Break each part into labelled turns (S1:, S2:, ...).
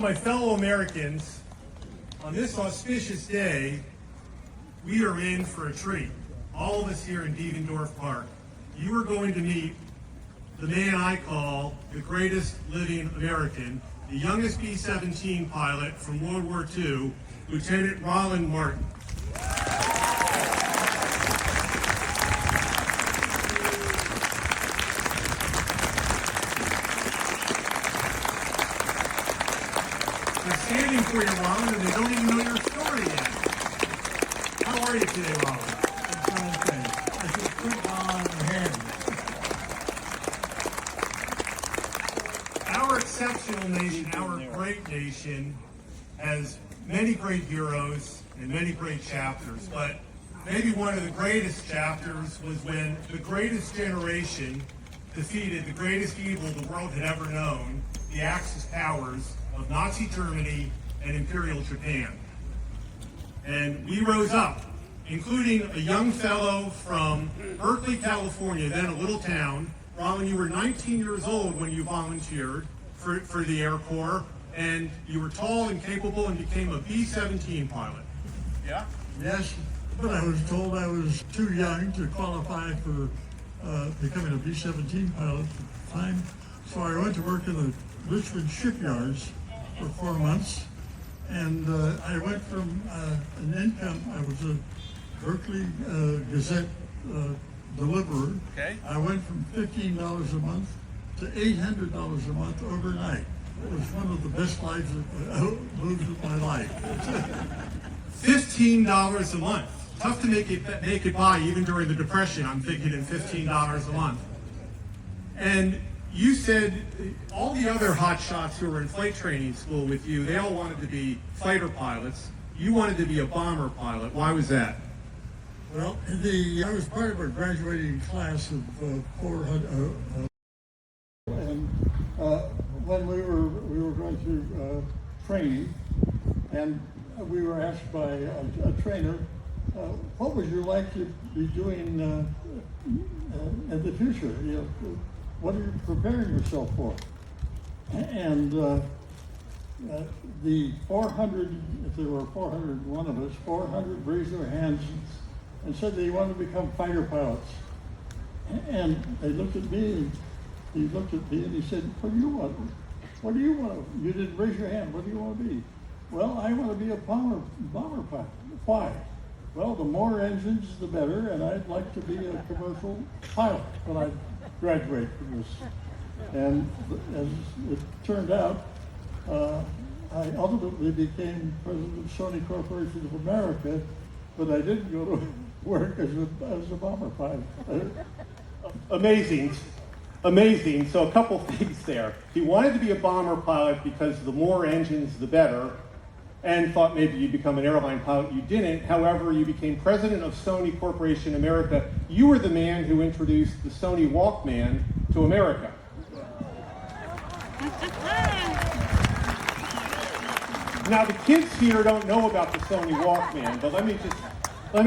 S1: My fellow Americans, on this auspicious day, we are in for a treat. All of us here in Devendorf Park. You are going to meet the man I call the greatest living American, the youngest B-17 pilot from World War II, Lieutenant Roland Martin. They're standing for you, Roland, and they don't even know your story yet. How are you today, Roland?
S2: I'm fine, thanks. I just put on the hand.
S1: Our exceptional nation, our great nation, has many great heroes and many great chapters, but maybe one of the greatest chapters was when the greatest generation defeated the greatest evil the world had ever known, the Axis powers of Nazi Germany and Imperial Japan. And we rose up, including a young fellow from Berkeley, California, then a little town. Roland, you were 19 years old when you volunteered for the Air Corps, and you were tall and capable and became a B-17 pilot. Yeah?
S2: Yes, but I was told I was too young to qualify for becoming a B-17 pilot at the time. So I went to work in the Richmond shipyards for 4 months, and I went from an income, I was a Berkeley Gazette deliverer.
S1: Okay.
S2: I went from $15 a month to $800 a month overnight. It was one of the best moves of my life.
S1: $15 a month. Tough to make it by even during the Depression, I'm thinking, in $15 a month. And you said all the other hotshots who were in flight training school with you, they all wanted to be fighter pilots. You wanted to be a bomber pilot. Why was that?
S2: Well, I was part of a graduating class of 400, and when we were going through training, and we were asked by a trainer, what would you like to be doing in the future? You know, what are you preparing yourself for? And the 400, if there were 401 of us, 400 raised their hands and said they wanted to become fighter pilots. And they looked at me, he looked at me and he said, what do you want? What do you want? You didn't raise your hand. What do you want to be? Well, I want to be a bomber pilot. Why? Well, the more engines, the better, and I'd like to be a commercial pilot when I graduate from this. And as it turned out, I ultimately became president of Sony Corporation of America, but I didn't go to work as a bomber pilot.
S1: Amazing. Amazing. So a couple things there. He wanted to be a bomber pilot because the more engines, the better, and thought maybe you'd become an airline pilot. You didn't. However, you became president of Sony Corporation America. You were the man who introduced the Sony Walkman to America. Now, the kids here don't know about the Sony Walkman, but let me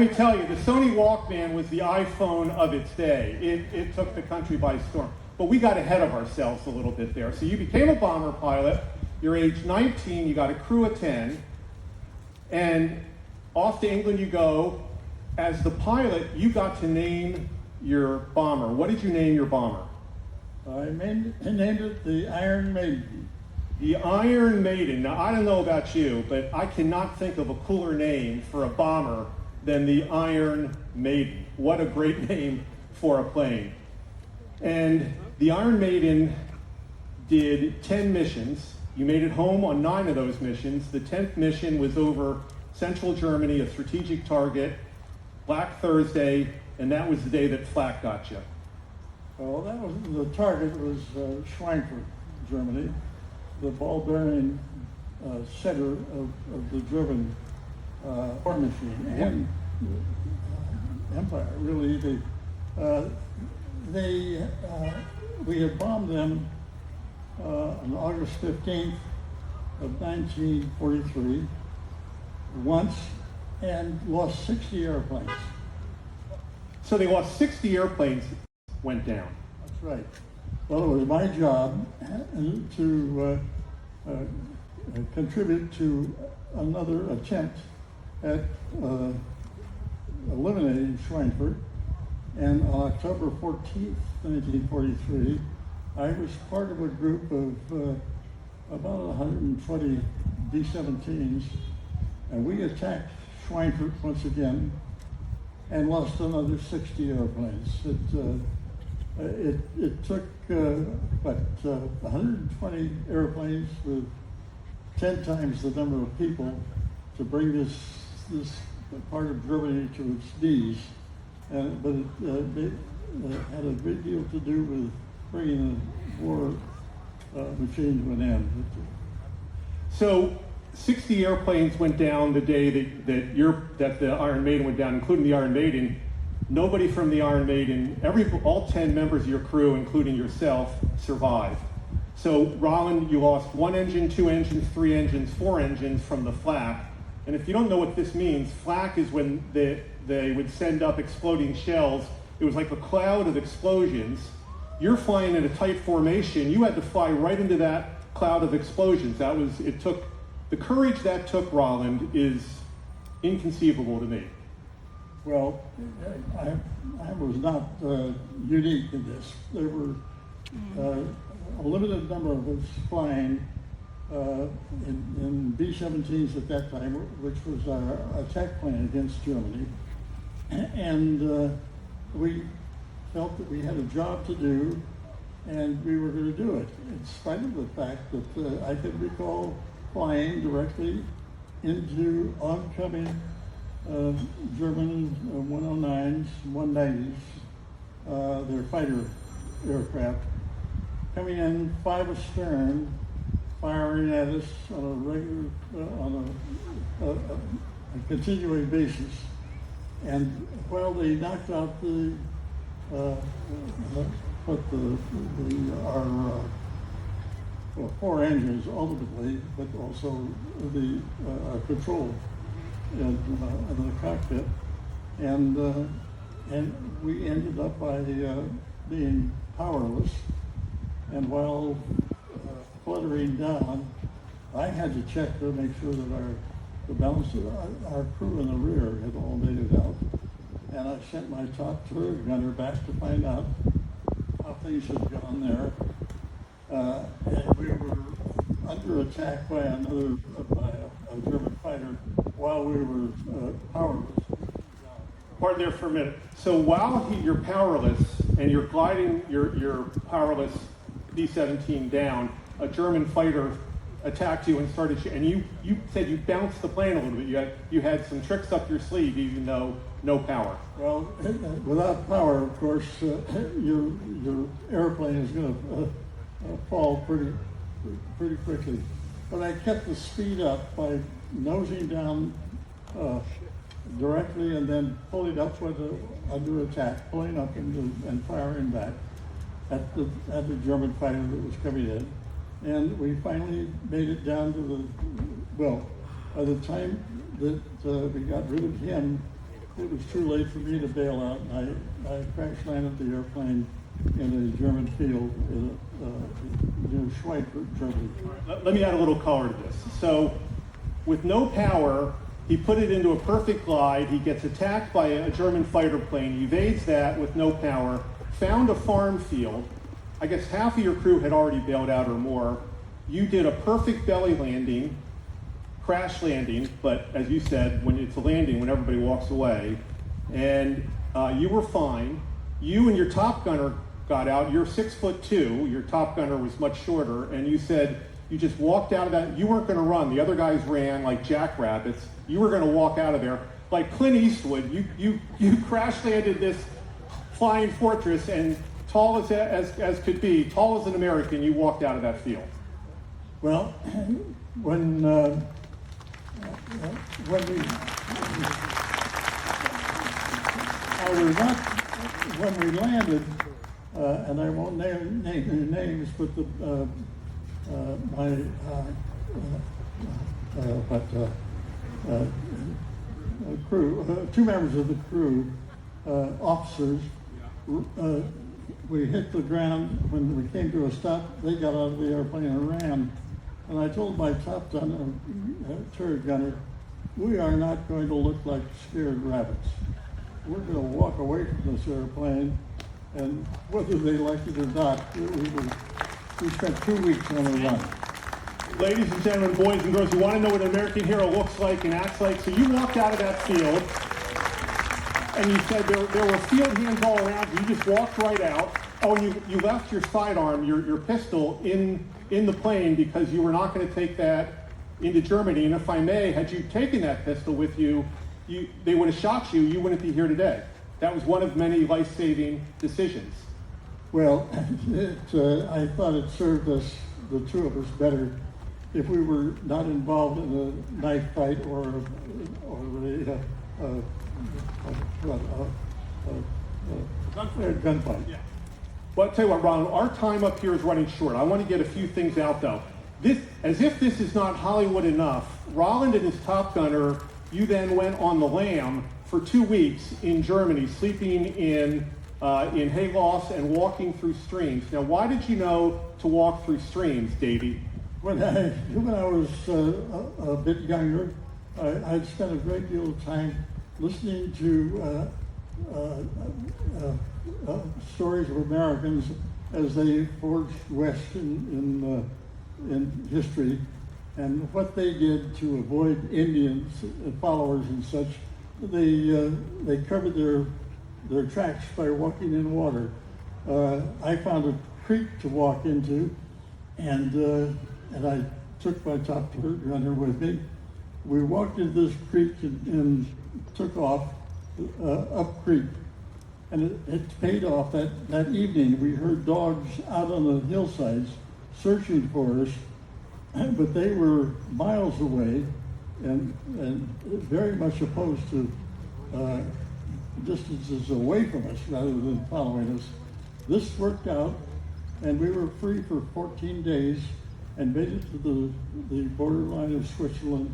S1: tell you, the Sony Walkman was the iPhone of its day. It took the country by storm. But we got ahead of ourselves a little bit there. So you became a bomber pilot. You're age 19. You got a crew of 10. And off to England you go. As the pilot, you got to name your bomber. What did you name your bomber?
S2: I named it the Iron Maiden.
S1: The Iron Maiden. Now, I don't know about you, but I cannot think of a cooler name for a bomber than the Iron Maiden. What a great name for a plane. And the Iron Maiden did 10 missions. You made it home on 9 of those missions. The 10th mission was over central Germany, a strategic target, Black Thursday, and that was the day that flak got you.
S2: Well, the target was Schweinfurt, Germany, the ball-bearing center of the German war machine and empire. Really, we had bombed them on August 15th of 1943 once and lost 60 airplanes.
S1: So they lost 60 airplanes, went down.
S2: That's right. Well, it was my job to contribute to another attempt at eliminating Schweinfurt. And on October 14th, 1943, I was part of a group of about 120 B-17s, and we attacked Schweinfurt once again and lost another 60 airplanes. It took 120 airplanes with 10 times the number of people to bring this part of Germany to its knees. But it had a great deal to do with bringing the war machine to an end.
S3: So 60 airplanes went down the day that the Iron Maiden went down, including the Iron Maiden. Nobody from the Iron Maiden, all 10 members of your crew, including yourself, survived. So Roland, you lost 1 engine, 2 engines, 3 engines, 4 engines from the flak. And if you don't know what this means, flak is when they would send up exploding shells. It was like a cloud of explosions. You're flying in a tight formation. You had to fly right into that cloud of explosions. The courage that took, Roland, is inconceivable to me.
S2: Well, I was not unique in this. There were a limited number of us flying in B-17s at that time, which was our attack plan against Germany. And we felt that we had a job to do, and we were going to do it, in spite of the fact that I could recall flying directly into oncoming German 109s, 190s, their fighter aircraft, coming in 5 astern, firing at us on a regular, a continuing basis. And while they knocked out our 4 engines ultimately, but also the control in the cockpit, and we ended up by being powerless. And while fluttering down, I had to check to make sure that the balance of our crew in the rear had all made it out. And I sent my top turret gunner back to find out how things had gone there. And we were under attack by a German fighter while we were powerless.
S3: Pardon there for a minute. So while you're powerless and you're gliding your powerless B-17 down, a German fighter attacked you and started, and you said you bounced the plane a little bit. You had some tricks up your sleeve, even though no power.
S2: Well, without power, of course, your airplane is going to fall pretty quickly. But I kept the speed up by nosing down directly and then pulling up under attack, pulling up and firing back at the German fighter that was coming in. And we finally made it down to by the time that we got rid of him, it was too late for me to bail out, and I crash landed the airplane in a German field near Schweinfurt, Germany.
S3: Let me add a little color to this. So with no power, he put it into a perfect glide. He gets attacked by a German fighter plane. He evades that with no power, found a farm field. I guess half of your crew had already bailed out or more. You did a perfect belly landing, crash landing, but as you said, when it's a landing, when everybody walks away, and you were fine. You and your top gunner got out. You're 6'2". Your top gunner was much shorter, and you said you just walked out of that. You weren't going to run. The other guys ran like jackrabbits. You were going to walk out of there like Clint Eastwood. You crash landed this flying fortress, and tall as could be, tall as an American, you walked out of that field.
S2: Well, when we landed, and I won't name their names, but crew, 2 members of the crew, officers, we hit the ground. When we came to a stop, they got out of the airplane and ran. And I told my top gunner, turret gunner, we are not going to look like scared rabbits. We're going to walk away from this airplane, and whether they like it or not, we spent 2 weeks on a run.
S3: Ladies and gentlemen, boys and girls, you want to know what an American hero looks like and acts like? So you walked out of that field, and you said there were field hands all around you. You just walked right out. Oh, and you left your sidearm, your pistol, in the plane because you were not going to take that into Germany. And if I may, had you taken that pistol with you, they would have shot you. You wouldn't be here today. That was one of many life-saving decisions.
S2: Well, I thought it served us, the two of us, better if we were not involved in a knife fight or a gunfight.
S3: Yeah. Well, I'll tell you what, Roland, our time up here is running short. I want to get a few things out, though. As if this is not Hollywood enough, Roland and his Top Gunner, you then went on the lam for 2 weeks in Germany, sleeping in haylofts and walking through streams. Now, why did you know to walk through streams, Davey?
S2: When I was a bit younger, I'd spent a great deal of time listening to stories of Americans as they forged west in history, and what they did to avoid Indians, followers and such. They covered their tracks by walking in water. I found a creek to walk into, and I took my top gunner with me. We walked into this creek and took off up creek. And it paid off. That evening we heard dogs out on the hillsides searching for us, but they were miles away and very much opposed to distances away from us rather than following us. This worked out, and we were free for 14 days and made it to the borderline of Switzerland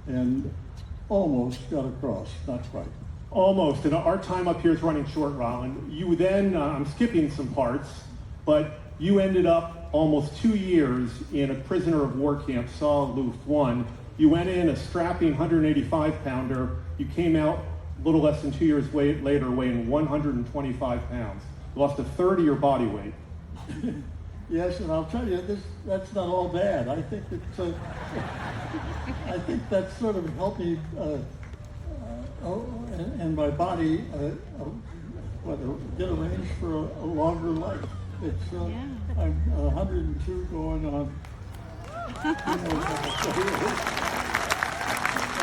S2: and almost got across, not quite.
S3: Almost, and our time up here is running short, Roland. You then, I'm skipping some parts, but you ended up almost 2 years in a prisoner of war camp, Saarluft 1. You went in a strapping 185-pounder. You came out a little less than 2 years later weighing 125 pounds. You lost a third of your body weight.
S2: Yes, and I'll tell you, that's not all bad. I think I think that sort of helped me and my body get arranged for a longer life. It's I'm 102 going on. And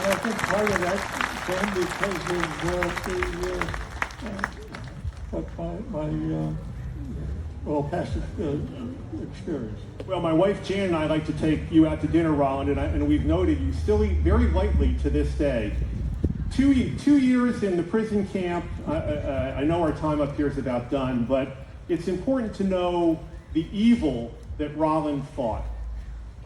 S2: I think part of that came because of past experience.
S3: Well, my wife Jan and I like to take you out to dinner, Roland, and we've noted you still eat very lightly to this day. 2 years in the prison camp. I know our time up here is about done, but it's important to know the evil that Roland fought.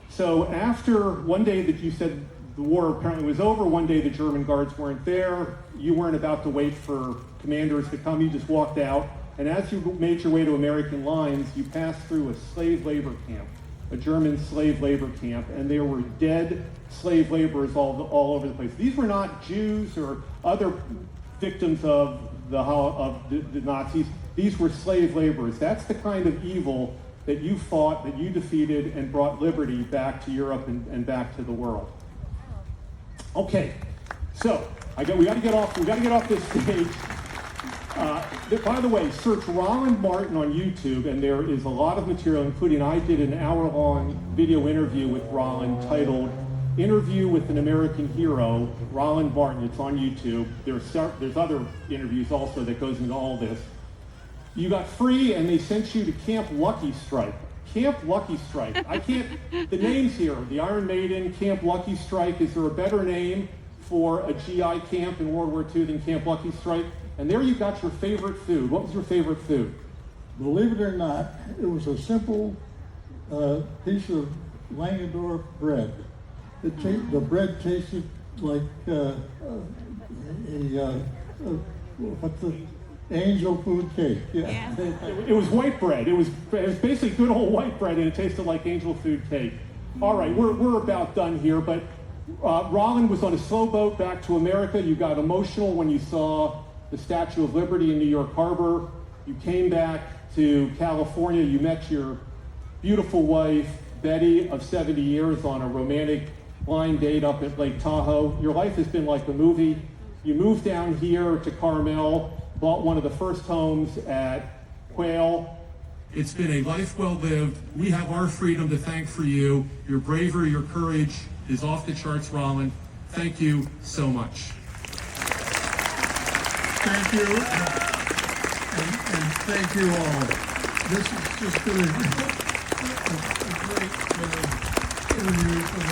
S3: So after one day that you said the war apparently was over, one day the German guards weren't there, you weren't about to wait for commanders to come, you just walked out, and as you made your way to American lines, you passed through a slave labor camp, a German slave labor camp, and there were dead slave laborers all over the place. These were not Jews or other victims of the Nazis. These were slave laborers. That's the kind of evil that you fought, that you defeated, and brought liberty back to Europe and back to the world. Okay, so we got to get off this stage. By the way, search Roland Martin on YouTube, and there is a lot of material, including I did an hour-long video interview with Roland titled "Interview with an American Hero." Roland Martin. It's on YouTube. There's other interviews also that goes into all this. You got free, and they sent you to Camp Lucky Strike. Camp Lucky Strike. I can't. The names here: the Iron Maiden, Camp Lucky Strike. Is there a better name for a GI camp in World War II than Camp Lucky Strike? And there you got your favorite food. What was your favorite food?
S2: Believe it or not, it was a simple piece of Langendorf bread. The bread tasted like what's the angel food cake? Yeah.
S3: It was white bread. It was basically good old white bread, and it tasted like angel food cake. All right, we're about done here, but Roland was on a slow boat back to America. You got emotional when you saw the Statue of Liberty in New York Harbor. You came back to California. You met your beautiful wife, Betty, of 70 years on a romantic blind date up at Lake Tahoe. Your life has been like a movie. You moved down here to Carmel, bought one of the first homes at Quail. It's been a life well lived. We have our freedom to thank for you. Your bravery, your courage is off the charts, Roland. Thank you so much.
S2: Thank you, and thank you all. This has just been a great interview for me.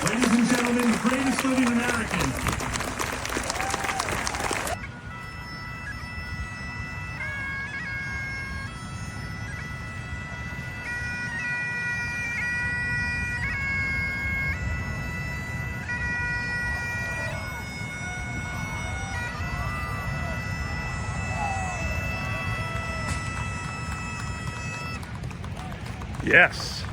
S1: Ladies and gentlemen, the greatest living American.
S4: Yes.